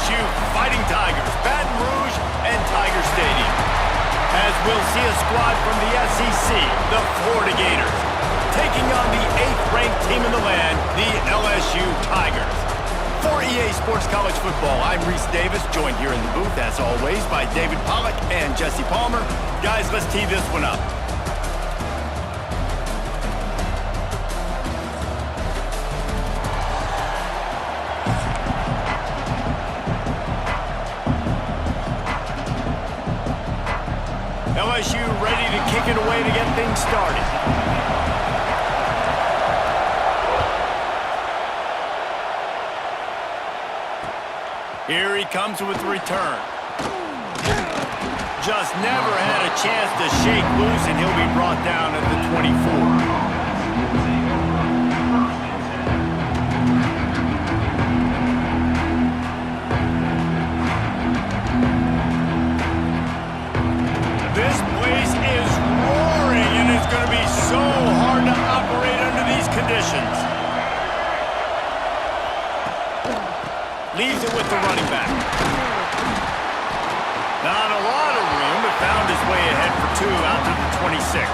LSU Fighting Tigers, Baton Rouge, and Tiger Stadium. As we'll see a squad from the SEC, the Florida Gators, taking on the 8th-ranked team in the land, the LSU Tigers. For EA Sports College Football, I'm Reese Davis, joined here in the booth, as always, by David Pollack and Jesse Palmer. Guys, let's tee this one up. LSU ready to kick it away to get things started. Here he comes with the return. Just never had a chance to shake loose, and he'll be brought down at the 24. This place is roaring, and it's going to be so hard to operate under these conditions. Leaves it with the running back. Not a lot of room, but found his way ahead for 2 out to the 26.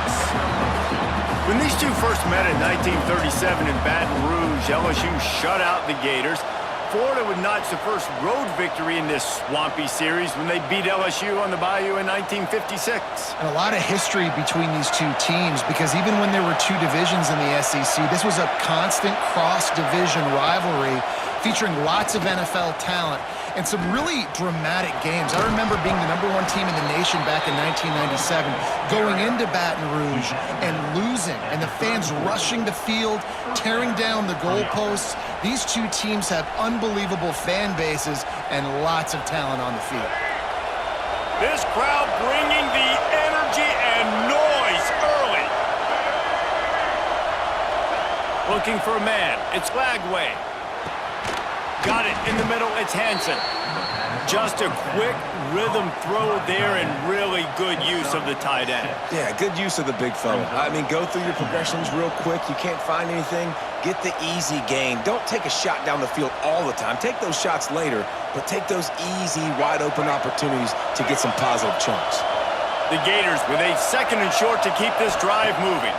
When these two first met in 1937 in Baton Rouge, LSU shut out the Gators. Florida would notch the first road victory in this swampy series when they beat LSU on the Bayou in 1956. And a lot of history between these two teams, because even when there were two divisions in the SEC, this was a constant cross-division rivalry featuring lots of NFL talent and some really dramatic games. I remember being the #1 team in the nation back in 1997, going into Baton Rouge and losing, and the fans rushing the field, tearing down the goalposts. These two teams have unbelievable fan bases and lots of talent on the field. This crowd bringing the energy and noise early. Looking for a man. It's Lagway. Got it in the middle. It's Hansen. Just a quick rhythm throw there and really good use of the tight end. Yeah, good use of the big fella. I mean, go through your progressions real quick. You can't find anything. Get the easy gain. Don't take a shot down the field all the time. Take those shots later, but take those easy, wide-open opportunities to get some positive chunks. The Gators with a 2nd and short to keep this drive moving.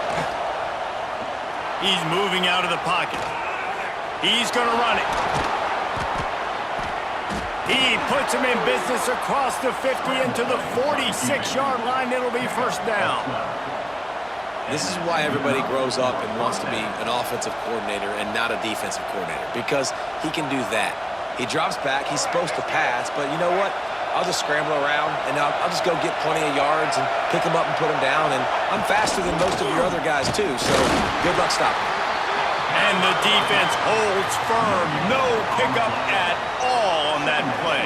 He's moving out of the pocket. He's going to run it. He puts him in business across the 50 into the 46-yard line. It'll be first down. This is why everybody grows up and wants to be an offensive coordinator and not a defensive coordinator, because he can do that. He drops back. He's supposed to pass, but you know what? I'll just scramble around, and I'll just go get plenty of yards and pick him up and put him down, and I'm faster than most of your other guys, too, so good luck stopping. And the defense holds firm. No pickup at all on that play.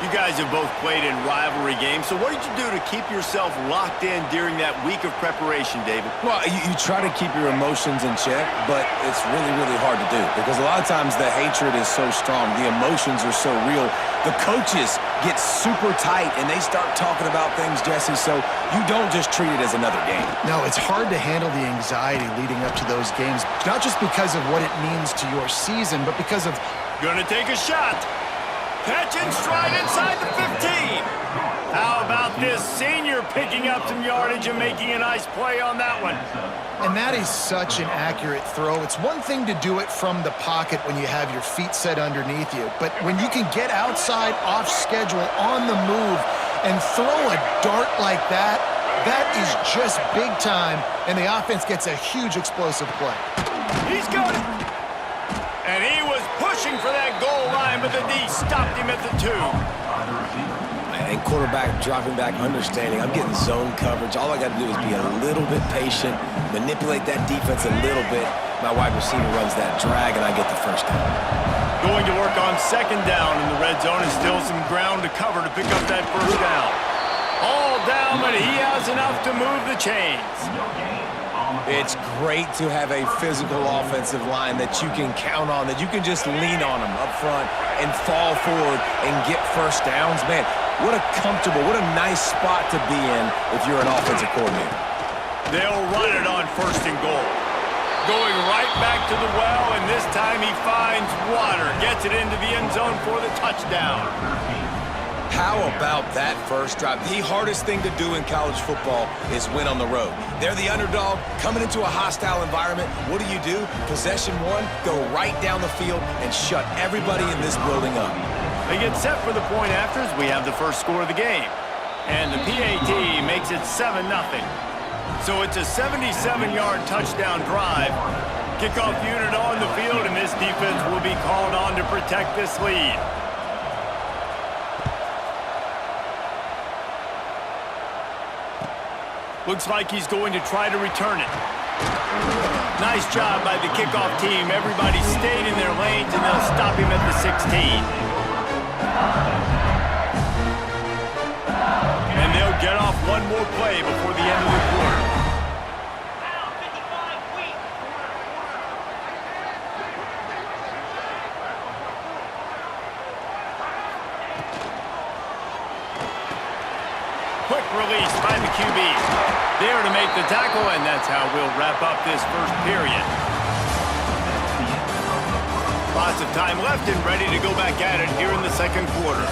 You guys have both played in rivalry games, so what did you do to keep yourself locked in during that week of preparation, David? Well, you try to keep your emotions in check, but it's really, really hard to do because a lot of times the hatred is so strong. The emotions are so real. The coaches get super tight, and they start talking about things, Jesse, so you don't just treat it as another game. No, it's hard to handle the anxiety leading up to those games, not just because of what it means to your season, but because of... Gonna take a shot. Catch and stride inside the 15. How about this senior picking up some yardage and making a nice play on that one? And that is such an accurate throw. It's one thing to do it from the pocket when you have your feet set underneath you, but when you can get outside, off schedule, on the move, and throw a dart like that, that is just big time, and the offense gets a huge explosive play. He's got it. And he was pushing for that goal line, but the D stopped him at the 2. And quarterback dropping back, understanding. I'm getting zone coverage. All I got to do is be a little bit patient, manipulate that defense a little bit. My wide receiver runs that drag, and I get the first down. Going to work on 2nd down in the red zone, and still some ground to cover to pick up that first down. All down, but he has enough to move the chains. It's great to have a physical offensive line that you can count on, that you can just lean on them up front and fall forward and get first downs. Man, what a comfortable, what a nice spot to be in if you're an offensive coordinator. They'll run it on 1st and goal. Going right back to the well, and this time he finds water. Gets it into the end zone for the touchdown. How about that first drive? The hardest thing to do in college football is win on the road. They're the underdog coming into a hostile environment. What do? Possession one, go right down the field and shut everybody in this building up. They get set for the point afters. We have the first score of the game. And the PAT makes it 7-0. So it's a 77-yard touchdown drive. Kickoff unit on the field, and this defense will be called on to protect this lead. Looks like he's going to try to return it. Nice job by the kickoff team. Everybody stayed in their lanes, and they'll stop him at the 16. And they'll get off one more play before the end of the quarter. Quick release by the QB. There to make the tackle, and that's how we'll wrap up this first period. Lots of time left and ready to go back at it here in the second quarter.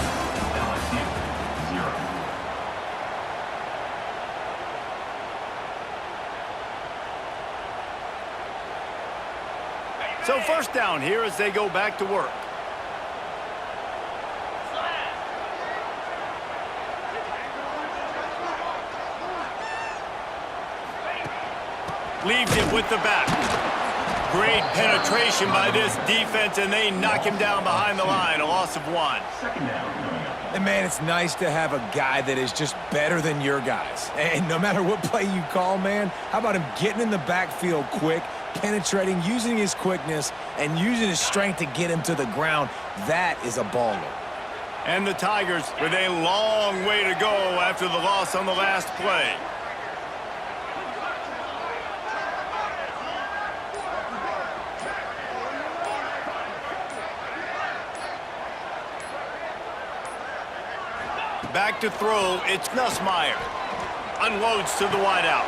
So first down here as they go back to work. Leaves it with the back. Great penetration by this defense, and they knock him down behind the line. A loss of 1. And, man, it's nice to have a guy that is just better than your guys. And no matter what play you call, man, how about him getting in the backfield quick, penetrating, using his quickness, and using his strength to get him to the ground? That is a baller. And the Tigers with a long way to go after the loss on the last play. Back to throw, it's Nussmeier. Unloads to the wideout.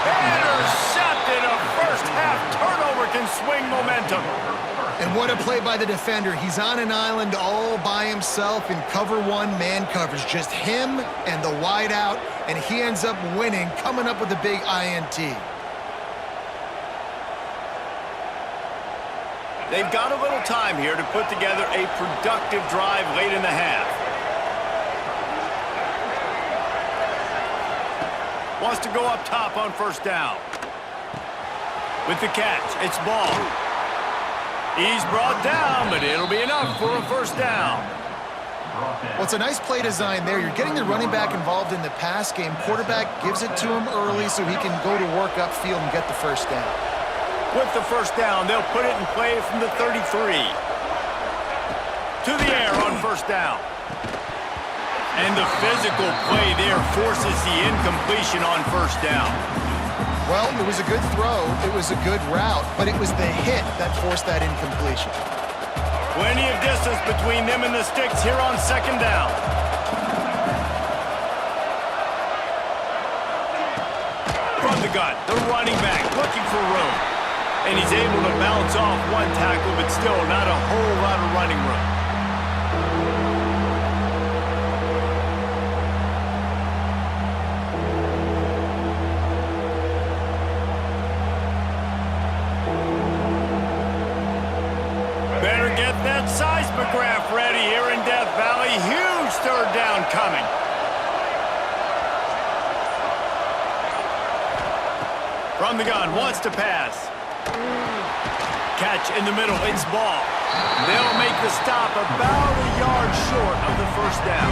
Intercepted. A first-half turnover can swing momentum. And what a play by the defender. He's on an island all by himself in cover 1 man coverage. Just him and the wideout, and he ends up winning, coming up with a big INT. They've got a little time here to put together a productive drive late in the half. Wants to go up top on first down. With the catch, it's Ball. He's brought down, but it'll be enough for a first down. Well, it's a nice play design there. You're getting the running back involved in the pass game. Quarterback gives it to him early so he can go to work upfield and get the first down. With the first down, they'll put it in play from the 33. To the air on first down. And the physical play there forces the incompletion on first down. Well, it was a good throw. It was a good route, but it was the hit that forced that incompletion. Plenty of distance between them and the sticks here on second down. From the gun, the running back looking for room. And he's able to bounce off one tackle, but still not a whole lot of running room. Better get that seismograph ready here in Death Valley. Huge third down coming. From the gun, wants to pass. Catch in the middle, it's Ball. They'll make the stop about a yard short of the first down.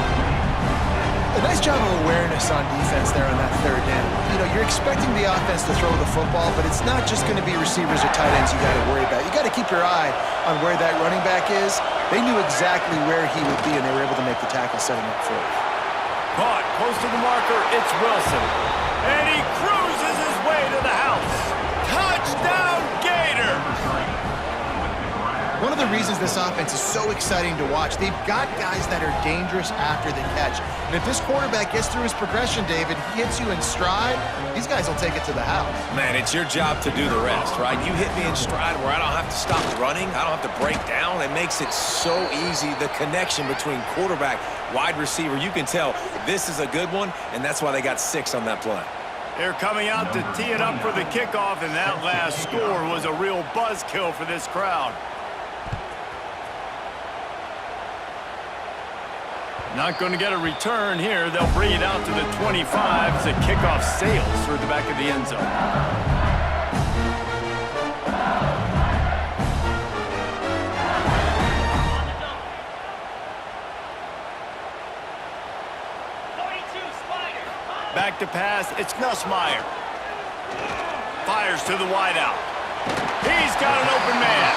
A nice job of awareness on defense there on that third down. You know, you're expecting the offense to throw the football, but it's not just going to be receivers or tight ends you got to worry about. You got to keep your eye on where that running back is. They knew exactly where he would be, and they were able to make the tackle, setting up for it. Caught close to the marker, it's Wilson. And he cruises his way to the house. Touchdown, Gators! One of the reasons this offense is so exciting to watch. They've got guys that are dangerous after the catch. And if this quarterback gets through his progression, David, he hits you in stride, these guys will take it to the house. Man, it's your job to do the rest, right? You hit me in stride where I don't have to stop running. I don't have to break down. It makes it so easy. The connection between quarterback, wide receiver, you can tell this is a good one, and that's why they got 6 on that play. They're coming out to tee it up for the kickoff, and that last score was a real buzzkill for this crowd. Not going to get a return here. They'll bring it out to the 25 as the kickoff sails through the back of the end zone. Back to pass, it's Nussmeier. Fires to the wideout. He's got an open man.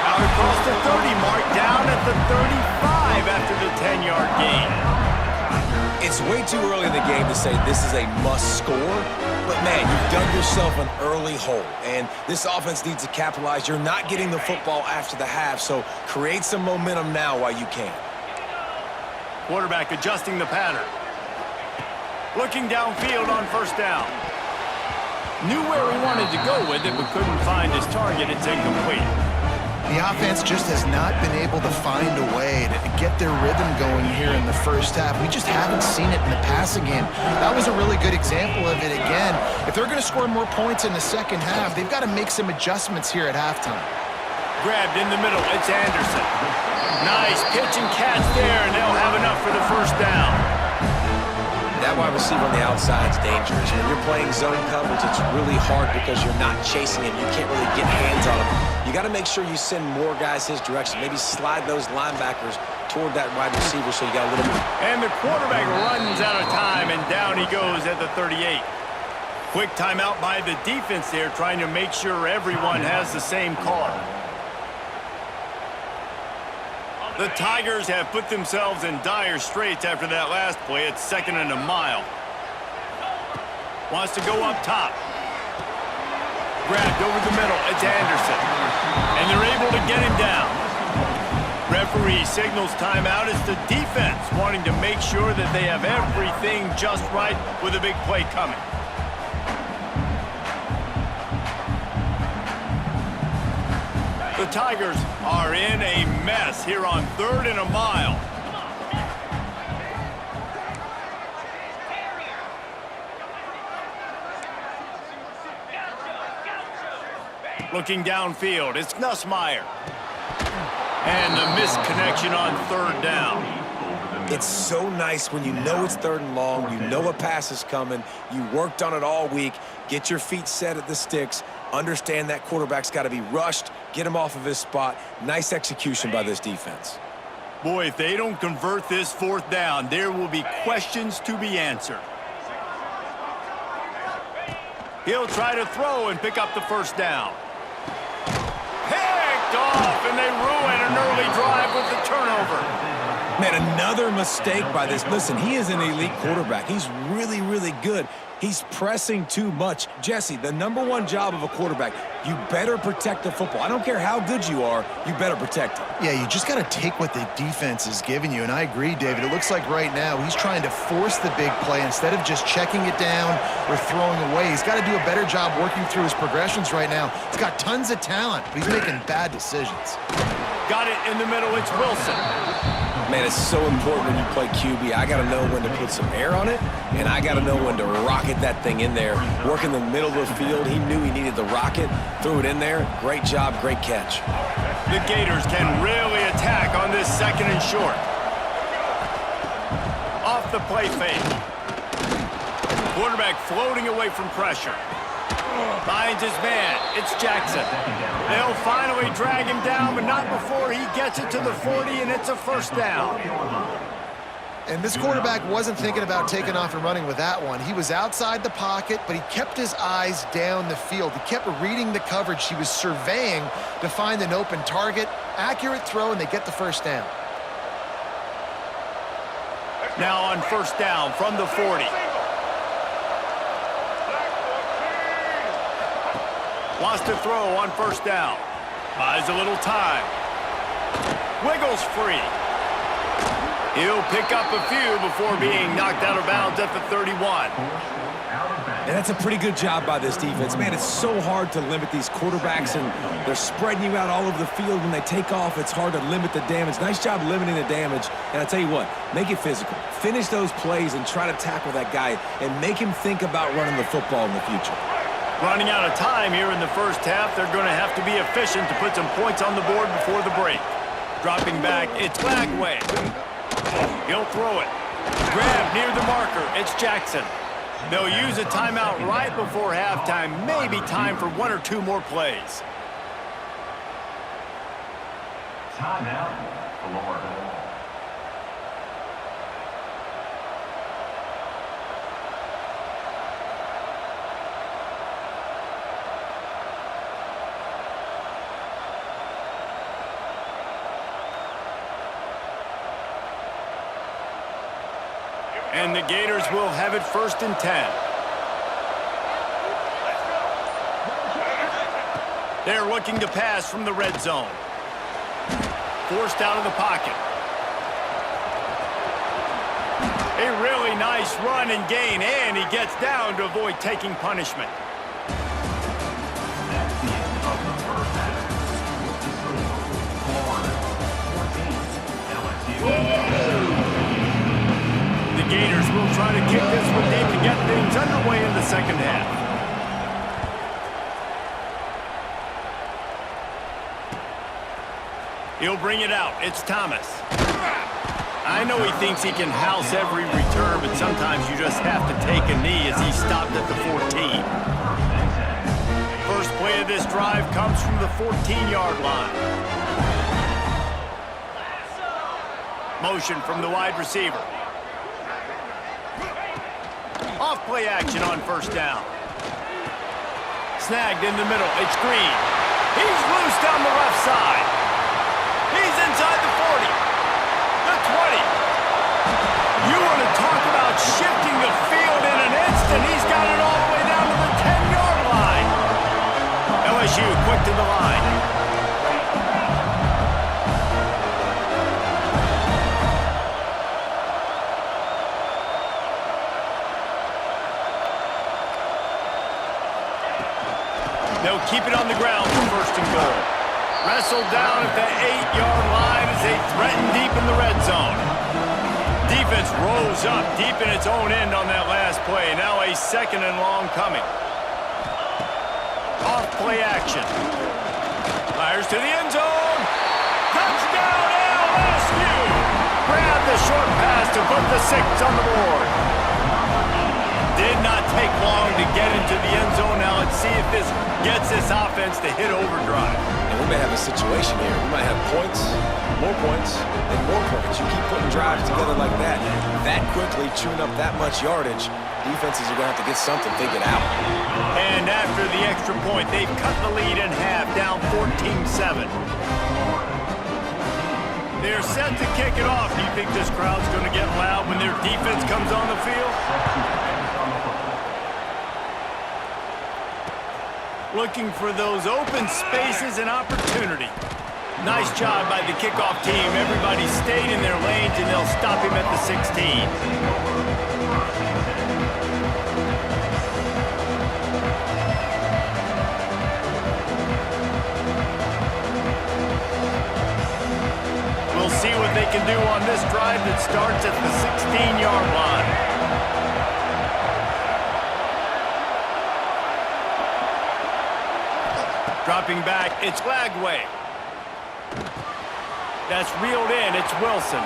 Out across the 30 mark, down at the 35 after the 10-yard gain. It's way too early in the game to say this is a must score, but man, you've dug yourself an early hole, and this offense needs to capitalize. You're not getting the football after the half, so create some momentum now while you can. Quarterback adjusting the pattern. Looking downfield on first down. Knew where he wanted to go with it, but couldn't find his target. It's incomplete. The offense just has not been able to find a way to get their rhythm going here in the first half. We just haven't seen it in the passing game. That was a really good example of it again. If they're going to score more points in the second half, they've got to make some adjustments here at halftime. Grabbed in the middle. It's Anderson. Nice pitch and catch there, and they'll have enough for the first down. That wide receiver on the outside is dangerous. When you're playing zone coverage, it's really hard because you're not chasing him. You can't really get hands on him. You got to make sure you send more guys his direction. Maybe slide those linebackers toward that wide receiver so you got a little bit. And the quarterback runs out of time, and down he goes at the 38. Quick timeout by the defense there, trying to make sure everyone has the same call. The Tigers have put themselves in dire straits after that last play. It's 2nd and a mile. Wants to go up top. Grabbed over the middle. It's Anderson. And they're able to get him down. Referee signals timeout. It's the defense wanting to make sure that they have everything just right with a big play coming. The Tigers are in a mess here on 3rd and a mile. Looking downfield, it's Nussmeier. And the missed connection on 3rd down. It's so nice when you know it's 3rd and long, you know a pass is coming, you worked on it all week, get your feet set at the sticks, understand that quarterback's got to be rushed, get him off of his spot. Nice execution by this defense. Boy, if they don't convert this 4th down, there will be questions to be answered. He'll try to throw and pick up the first down. Picked off, and they ruin an early drive with the turnover. Man, another mistake by this. Listen, he is an elite quarterback. He's really, really good. He's pressing too much. Jesse, the #1 job of a quarterback, you better protect the football. I don't care how good you are, you better protect it. Yeah, you just got to take what the defense is giving you, and I agree, David. It looks like right now he's trying to force the big play instead of just checking it down or throwing away. He's got to do a better job working through his progressions right now. He's got tons of talent, but he's making bad decisions. Got it in the middle, it's Wilson. Man, it's so important when you play QB. I got to know when to put some air on it, and I got to know when to rocket that thing in there. Work in the middle of the field. He knew he needed the rocket, threw it in there. Great job, great catch. The Gators can really attack on this 2nd and short. Off the play fake. Quarterback floating away from pressure. Finds his man. It's Jackson. They'll finally drag him down, but not before he gets it to the 40, and it's a first down. And this quarterback wasn't thinking about taking off and running with that one. He was outside the pocket, but he kept his eyes down the field. He kept reading the coverage. He was surveying to find an open target. Accurate throw, and they get the first down. Now on first down from the 40. Wants to throw on first down. Buys a little time. Wiggles free. He'll pick up a few before being knocked out of bounds at the 31. And that's a pretty good job by this defense. Man, it's so hard to limit these quarterbacks, and they're spreading you out all over the field. When they take off, it's hard to limit the damage. Nice job limiting the damage. And I tell you what, make it physical. Finish those plays and try to tackle that guy and make him think about running the football in the future. Running out of time here in the first half, they're going to have to be efficient to put some points on the board before the break. Dropping back, it's Flagway. He'll throw it. Grab near the marker, it's Jackson. They'll use a timeout right before halftime. Maybe time for one or two more plays. Timeout, Florida. And the Gators will have it 1st and 10. They're looking to pass from the red zone. Forced out of the pocket. A really nice run and gain, and he gets down to avoid taking punishment. That's the end of the first half. Florida 14, LSU. The Gators will try to kick this one deep to get things underway in the second half. He'll bring it out. It's Thomas. I know he thinks he can house every return, but sometimes you just have to take a knee as he stopped at the 14. First play of this drive comes from the 14-yard line. Motion from the wide receiver. Off play action on 1st down. Snagged in the middle. It's Green. He's loose down the left side. He's inside the 40. The 20. You want to talk about shifting the field in an instant. He's got it all the way down to the 10-yard line. LSU quick to the line. They'll keep it on the ground for 1st and goal. Wrestled down at the 8-yard line as they threaten deep in the red zone. Defense rose up deep in its own end on that last play. Now a 2nd and long coming. Off play action. Fires to the end zone. Touchdown LSU! Grab the short pass to put the 6 on the board. Did not take long to get into the end zone. Now let's see if this gets this offense to hit overdrive. And we may have a situation here. We might have points, and more points. You keep putting drives together like that quickly, chewing up that much yardage, defenses are going to have to get something figured out. And after the extra point, they've cut the lead in half, down 14-7. They're set to kick it off. Do you think this crowd's going to get loud when their defense comes on the field? Looking for those open spaces and opportunity. Nice job by the kickoff team. Everybody stayed in their lanes, and they'll stop him at the 16. We'll see what they can do on this drive that starts at the 16-yard line. Dropping back, it's Flagway. That's reeled in, it's Wilson.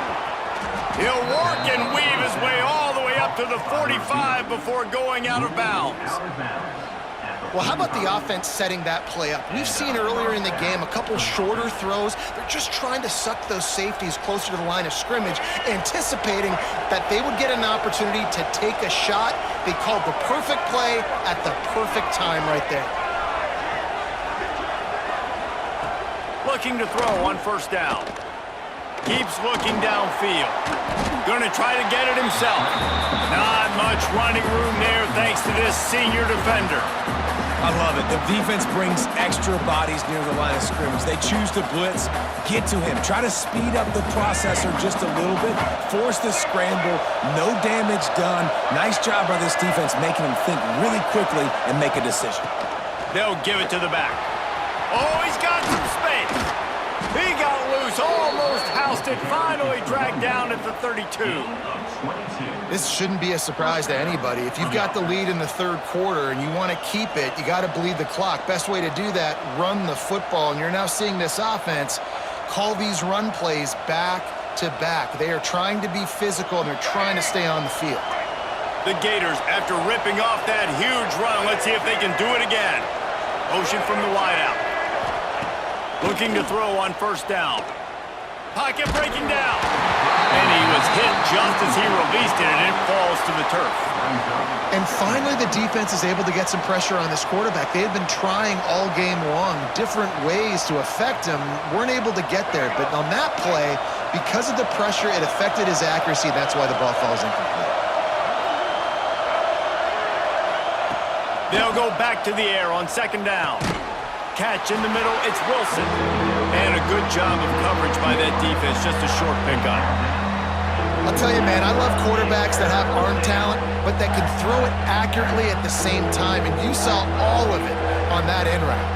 He'll work and weave his way all the way up to the 45 before going out of bounds. Well, how about the offense setting that play up? We've seen earlier in the game a couple shorter throws. They're just trying to suck those safeties closer to the line of scrimmage, anticipating that they would get an opportunity to take a shot. They called the perfect play at the perfect time right there. Looking to throw on 1st down. Keeps looking downfield. Going to try to get it himself. Not much running room there thanks to this senior defender. I love it. The defense brings extra bodies near the line of scrimmage. They choose to blitz, get to him, try to speed up the processor just a little bit, force the scramble, no damage done. Nice job by this defense making him think really quickly and make a decision. They'll give it to the back. Oh, he's got some space. He got loose, almost housed it, finally dragged down at the 32. This shouldn't be a surprise to anybody. If you've got the lead in the third quarter and you want to keep it, you got to bleed the clock. Best way to do that, run the football. And you're now seeing this offense call these run plays back to back. They are trying to be physical, and they're trying to stay on the field. The Gators, after ripping off that huge run, let's see if they can do it again. Motion from the wideout. Looking to throw on first down. Pocket breaking down. And he was hit just as he released it, and it falls to the turf. And finally, the defense is able to get some pressure on this quarterback. They have been trying all game long different ways to affect him. Weren't able to get there. But on that play, because of the pressure, it affected his accuracy. That's why the ball falls incomplete. They'll go back to the air on second down. Catch in the middle, it's Wilson. And a good job of coverage by that defense, just a short pickup. I'll tell you, man, I love quarterbacks that have arm talent, but that can throw it accurately at the same time, and you saw all of it on that in route.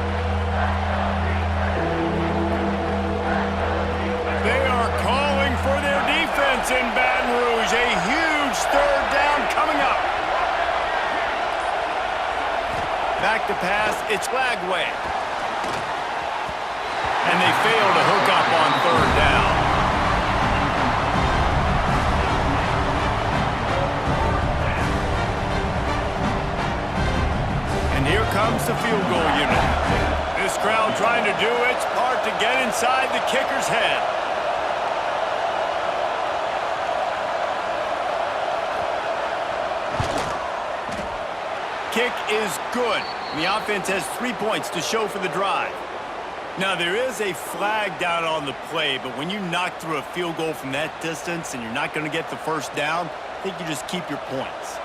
They are calling for their defense in Baton Rouge. A huge third down coming up. Back to pass, it's Flagway. And they fail to hook up on third down. And here comes the field goal unit. This crowd trying to do its part to get inside the kicker's head. Kick is good. The offense has 3 points to show for the drive. Now, there is a flag down on the play, but when you knock through a field goal from that distance and you're not going to get the first down, I think you just keep your points.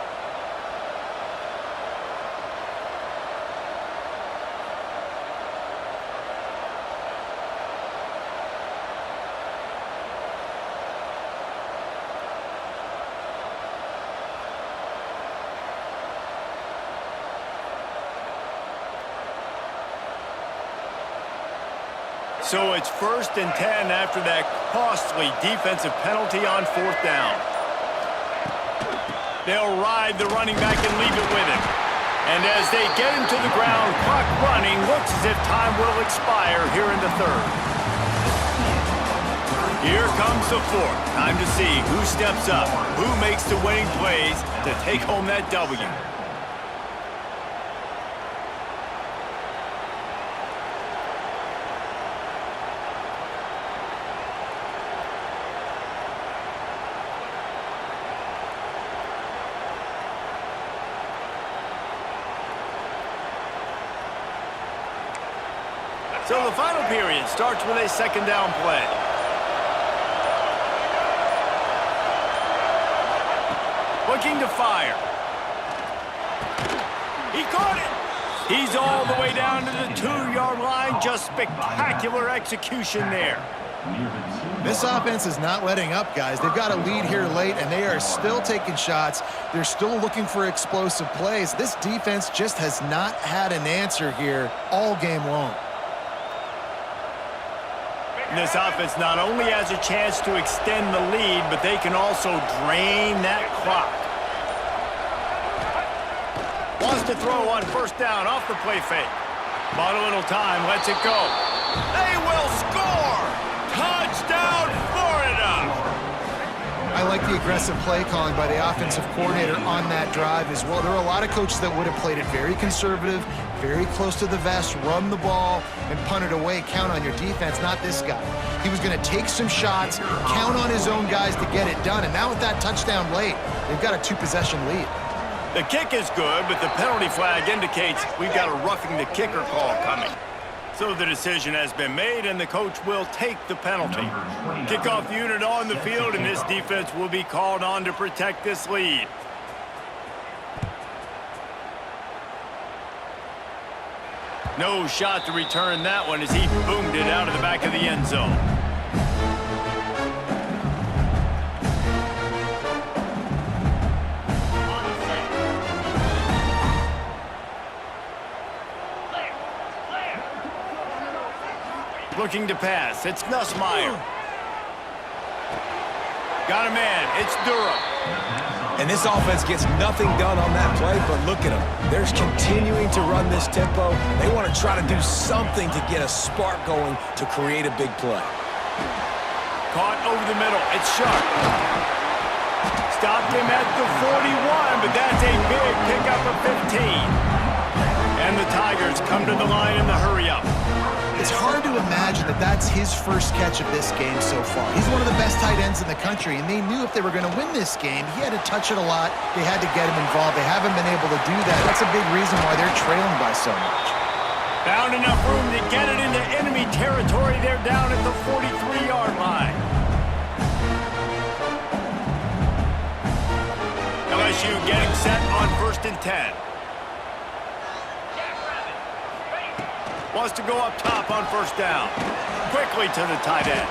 So it's 1st and 10 after that costly defensive penalty on fourth down. They'll ride the running back and leave it with him. And as they get him to the ground, clock running, looks as if time will expire here in the third. Here comes the fourth. Time to see who steps up, who makes the winning plays to take home that W. So the final period starts with a second down play. Looking to fire. He caught it. He's all the way down to the 2-yard line. Just spectacular execution there. This offense is not letting up, guys. They've got a lead here late, and they are still taking shots. They're still looking for explosive plays. This defense just has not had an answer here all game long. This offense not only has a chance to extend the lead, but they can also drain that clock. Wants to throw on first down off the play fake. Bought a little time, lets it go. They will score! Touchdown, Florida! I like the aggressive play calling by the offensive coordinator on that drive as well. There are a lot of coaches that would have played it very conservative, very close to the vest, run the ball, and punt it away. Count on your defense, not this guy. He was going to take some shots, count on his own guys to get it done. And now with that touchdown late, they've got a 2-possession lead. The kick is good, but the penalty flag indicates we've got a roughing the kicker call coming. So the decision has been made, and the coach will take the penalty. Kickoff unit on the field, and this defense will be called on to protect this lead. No shot to return that one as he boomed it out of the back of the end zone. Looking to pass. It's Nussmeier. Got a man. It's Durham. And this offense gets nothing done on that play, but look at them. They're continuing to run this tempo. They want to try to do something to get a spark going to create a big play. Caught over the middle. It's Sharp. Stopped him at the 41, but that's a big pickup of 15. And the Tigers come to the line in the hurry-up. It's hard to imagine that that's his first catch of this game so far. He's one of the best tight ends in the country, and they knew if they were going to win this game, he had to touch it a lot. They had to get him involved. They haven't been able to do that. That's a big reason why they're trailing by so much. Found enough room to get it into enemy territory. They're down at the 43-yard line. LSU getting set on 1st and 10. Wants to go up top on 1st down. Quickly to the tight end.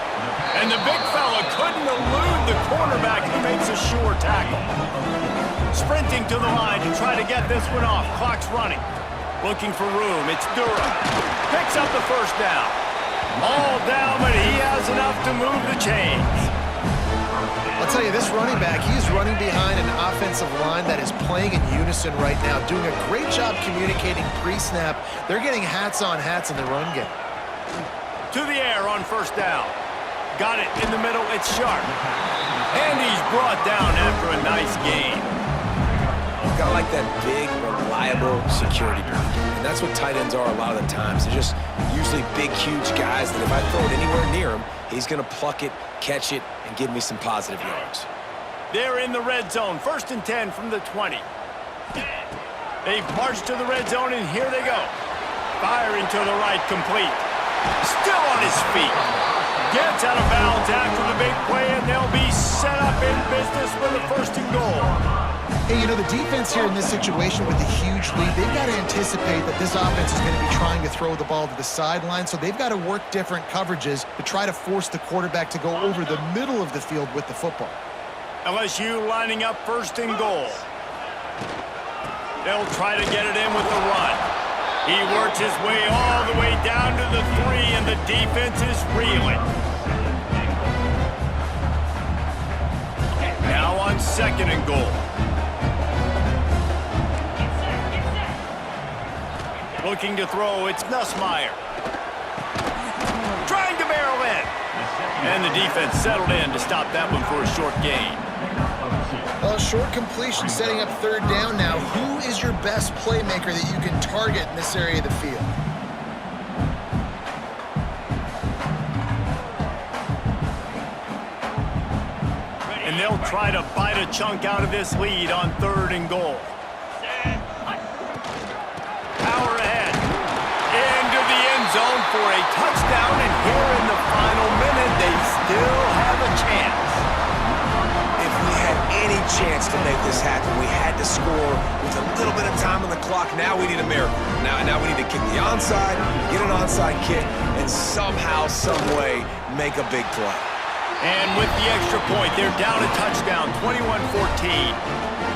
And the big fella couldn't elude the cornerback who makes a sure tackle. Sprinting to the line to try to get this one off. Clock's running. Looking for room. It's Durham. Picks up the 1st down. All down, but he has enough to move the chains. I'll tell you, this running back, he's running behind an offensive line that is playing in unison right now, doing a great job communicating pre-snap. They're getting hats on hats in the run game. To the air on 1st down. Got it in the middle. It's Sharp. And he's brought down after a nice gain. Got like that big, reliable security blanket. And that's what tight ends are a lot of the times. They're just usually big, huge guys that if I throw it anywhere near him, he's going to pluck it, catch it, and give me some positive yards. They're in the red zone. 1st and 10 from the 20. They've marched to the red zone, and here they go. Firing to the right, complete. Still on his feet. Gets out of bounds after the big play, and they'll be set up in business for the 1st and goal. Hey, you know, the defense here in this situation with a huge lead, they've got to anticipate that this offense is going to be trying to throw the ball to the sideline, so they've got to work different coverages to try to force the quarterback to go over the middle of the field with the football. LSU lining up 1st and goal. They'll try to get it in with the run. He works his way all the way down to the 3, and the defense is reeling. Now on 2nd and goal. Looking to throw, it's Nussmeier. Trying to barrel in. And the defense settled in to stop that one for a short gain. Well, short completion setting up 3rd down now. Who is your best playmaker that you can target in this area of the field? And they'll try to bite a chunk out of this lead on 3rd and goal. Power ahead. Into the end zone for a touchdown, and here in the final minute, they still have a chance. If we had any chance to make this happen, we had to score with a little bit of time on the clock. Now we need a miracle. Now we need to kick the onside, get an onside kick, and somehow, some way, make a big play. And with the extra point, they're down a touchdown, 21-14.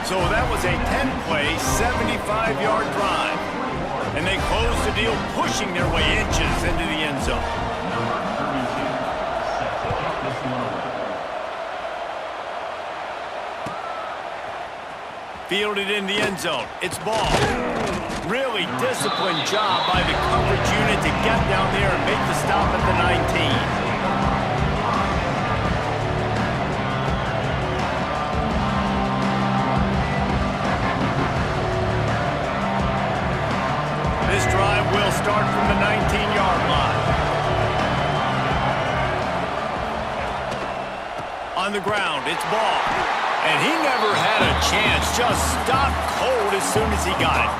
So that was a 10-play, 75-yard drive. And they close the deal, pushing their way inches into the end zone. Fielded in the end zone. It's ball. Really disciplined job by the coverage unit to get down there and make the stop at the 19. This drive will start from the 19-yard line. On the ground, it's ball. And he never had a chance, just stopped cold as soon as he got it.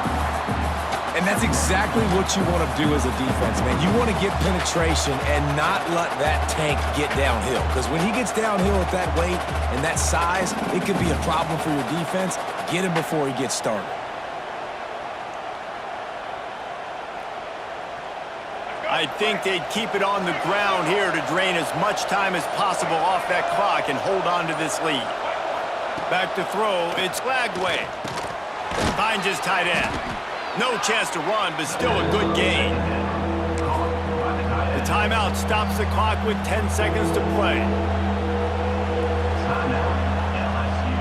And that's exactly what you want to do as a defense, man. You want to get penetration and not let that tank get downhill. Because when he gets downhill at that weight and that size, it could be a problem for your defense. Get him before he gets started. I think they'd keep it on the ground here to drain as much time as possible off that clock and hold on to this lead. Back to throw, it's flagged away. Finds his tight end. No chance to run, but still a good gain. The timeout stops the clock with 10 seconds to play. Timeout, LSU.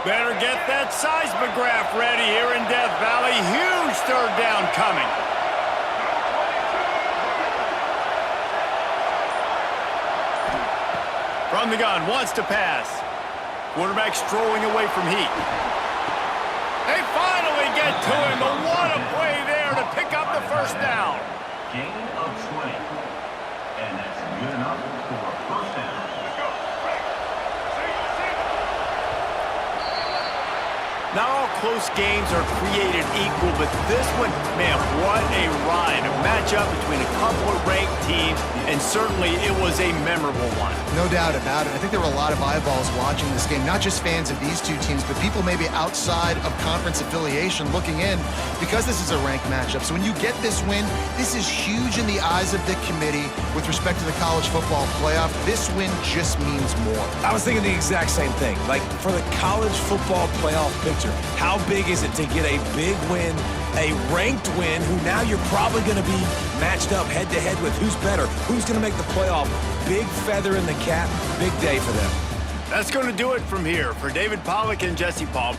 Better get that seismograph ready here in Death Valley. Huge third down coming. From the gun, wants to pass. Quarterback strolling away from heat. They finally get to him, but what a play there to pick up the first down. Gain of 20. And that's good enough for a first down. Not all close games are created equal, but this one, man, what a ride. A matchup between a couple of ranked teams, and certainly it was a memorable one. No doubt about it. I think there were a lot of eyeballs watching this game, not just fans of these two teams, but people maybe outside of conference affiliation looking in because this is a ranked matchup. So when you get this win, this is huge in the eyes of the committee with respect to the college football playoff. This win just means more. I was thinking the exact same thing. Like, for the college football playoff picture, how big is it to get a big win, a ranked win, who now you're probably going to be matched up head-to-head with who's better, who's going to make the playoff. Big feather in the cap, big day for them. That's going to do it from here. For David Pollack and Jesse Paul.